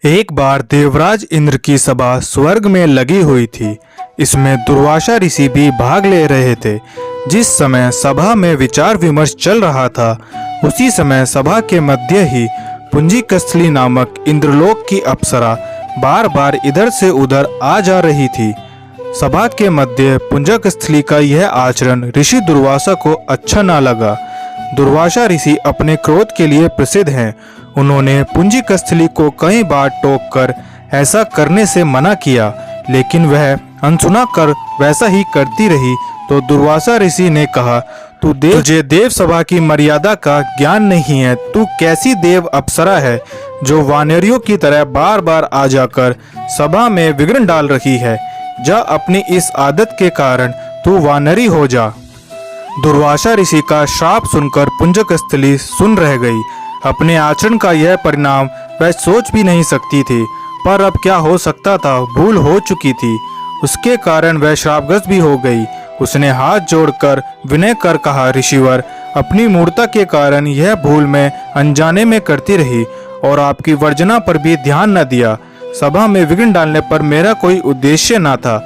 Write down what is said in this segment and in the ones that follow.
एक बार देवराज इंद्र की सभा स्वर्ग में लगी हुई थी। इसमें दुर्वासा ऋषि भी भाग ले रहे थे। जिस समय सभा में विचार विमर्श चल रहा था, उसी समय सभा के मध्य ही पुंजिकस्थली नामक इंद्रलोक की अप्सरा बार बार इधर से उधर आ जा रही थी। सभा के मध्य पुंजिकस्थली का यह आचरण ऋषि दुर्वासा को अच्छा न लगा। दुर्वासा ऋषि अपने क्रोध के लिए प्रसिद्ध हैं। उन्होंने पुंजिकस्थली को कई बार टोककर ऐसा करने से मना किया, लेकिन वह अनसुना कर वैसा ही करती रही। तो दुर्वासा ऋषि ने कहा, तुझे देव सभा की मर्यादा का ज्ञान नहीं है। तू कैसी देव अप्सरा है जो वानरियों की तरह बार बार आ जाकर सभा में विघ्न डाल रही है। जा, अपनी इस आदत के कारण तू वानरी हो जा। दुर्वासा ऋषि का श्राप सुनकर पुंजिकस्थली सुन रह गई। अपने आचरण का यह परिणाम वह सोच भी नहीं सकती थी, पर अब क्या हो सकता था, भूल हो चुकी थी। उसके कारण वह श्रापग्रस्त भी हो गई। उसने हाथ जोड़कर विनय कर कहा, ऋषिवर, अपनी मूर्खता के कारण यह भूल मैं अनजाने में करती रही और आपकी वर्जना पर भी ध्यान न दिया। सभा में विघ्न डालने पर मेरा कोई उद्देश्य न था।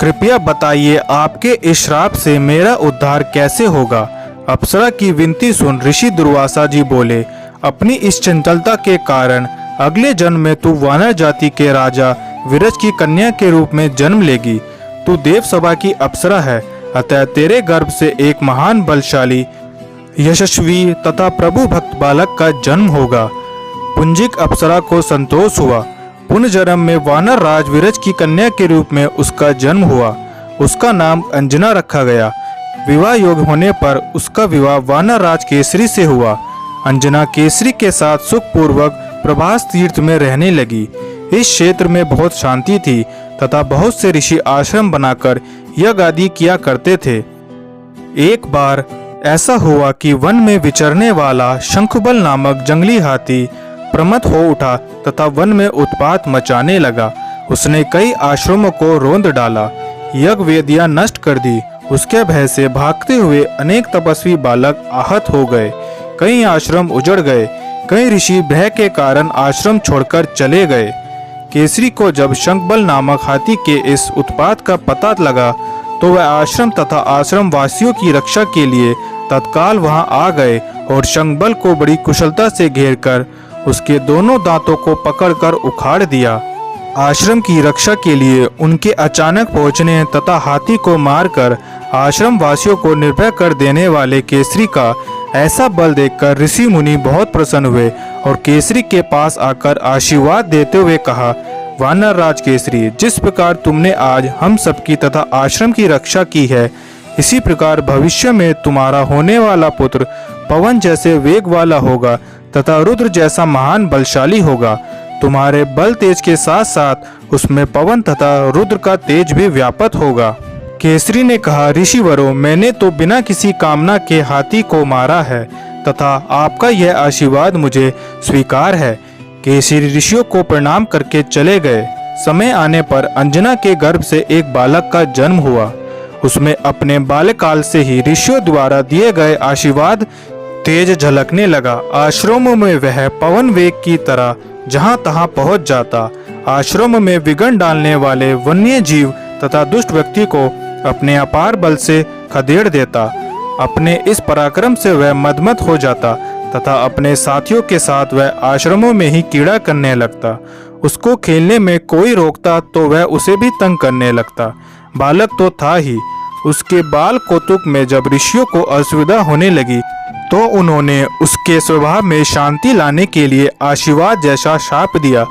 कृपया बताइए, आपके इस श्राप से मेरा उद्धार कैसे होगा? अप्सरा की विनती सुन ऋषि दुर्वासा जी बोले, अपनी इस चंचलता के कारण अगले जन्म में तू वानर जाति के राजा विरज की कन्या के रूप में जन्म लेगी। तू देव सभा की अप्सरा है, अतः तेरे गर्भ से एक महान बलशाली, यशस्वी तथा प्रभु भक्त बालक का जन्म होगा। पुंजिक अप्सरा को संतोष हुआ। पुनर्जन्म में वानर राज विरज की कन्या के रूप में उसका जन्म हुआ। उसका नाम अंजना रखा गया। विवाह योग होने पर उसका विवाह वानर राज केसरी से हुआ। अंजना केसरी के साथ सुखपूर्वक प्रभास तीर्थ में रहने लगी। इस क्षेत्र में बहुत शांति थी तथा बहुत से ऋषि आश्रम बनाकर यज्ञ आदि किया करते थे। एक बार ऐसा हुआ कि वन में विचरने वाला शंखबल नामक जंगली हाथी प्रमत्त हो उठा तथा वन में उत्पात मचाने लगा। उसने कई आश्रमों को रौंद डाला, यज्ञ वेदियां नष्ट कर दी। उसके भय से भागते हुए अनेक तपस्वी बालक आहत हो गए। कई आश्रम उजड़ गए। कई ऋषि भय के कारण आश्रम छोड़कर चले गए। केसरी को जब शंखबल नामक हाथी के इस उत्पात का पता लगा, तो वह आश्रम तथा आश्रम वासियों की रक्षा के लिए तत्काल वहां आ गए और शंखबल को बड़ी कुशलता से घेरकर उसके दोनों दांतों को पकड़कर उखाड़ दिया। आश्रम की रक्षा के लिए उनके अचानक पहुंचने तथा हाथी को मारकर आश्रम वासियों को निर्भय कर देने वाले केसरी का ऐसा बल देखकर ऋषि मुनि बहुत प्रसन्न हुए और केसरी के पास आकर आशीर्वाद देते हुए कहा, वानर राज केसरी, जिस प्रकार तुमने आज हम सबकी तथा आश्रम की रक्षा की है, इसी प्रकार भविष्य में तुम्हारा होने वाला पुत्र पवन जैसे वेग वाला होगा तथा रुद्र जैसा महान बलशाली होगा। तुम्हारे बल तेज के साथ साथ उसमें पवन तथा रुद्र का तेज भी व्याप्त होगा। केसरी ने कहा, ऋषिवरों, मैंने तो बिना किसी कामना के हाथी को मारा है तथा आपका यह आशीर्वाद मुझे स्वीकार है। केसरी ऋषियों को प्रणाम करके चले गए। समय आने पर अंजना के गर्भ से एक बालक का जन्म हुआ। उसमें अपने बाल्यकाल से ही ऋषियों द्वारा दिए गए आशीर्वाद तेज झलकने लगा। आश्रमों में वह पवन वेग की तरह जहां तहां पहुंच जाता। आश्रम में विघ्न डालने वाले वन्य जीव तथा दुष्ट व्यक्ति को अपने अपार बल से खदेड़ देता। अपने इस पराक्रम से वह मदमत हो जाता तथा अपने साथियों के साथ वह आश्रमों में ही कीड़ा करने लगता। उसको खेलने में कोई रोकता तो वह उसे भी तंग करने लगता। बालक तो था ही। उसके बाल कौतुक में जब ऋषियों को असुविधा होने लगी, तो उन्होंने उसके स्वभाव में शांति लाने के लिए आशीर्वाद जैसा शाप दिया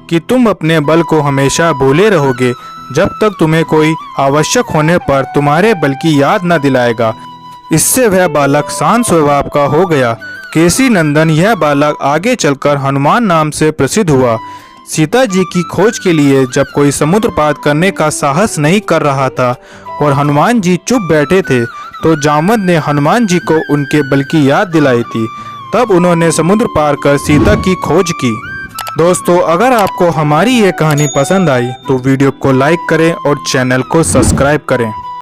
कि तुम अपने बल को हमेशा भूले रहोगे, जब तक तुम्हें कोई आवश्यक होने पर तुम्हारे बल की याद न दिलाएगा। इससे वह बालक शांत स्वभाव का हो गया। केसरी नंदन यह बालक आगे चलकर हनुमान नाम से प्रसिद्ध हुआ। सीता जी की खोज के लिए जब कोई समुद्र पार करने का साहस नहीं कर रहा था और हनुमान जी चुप बैठे थे, तो जामवंत ने हनुमान जी को उनके बल की याद दिलाई थी। तब उन्होंने समुद्र पार कर सीता की खोज की। दोस्तों, अगर आपको हमारी ये कहानी पसंद आई तो वीडियो को लाइक करें और चैनल को सब्सक्राइब करें।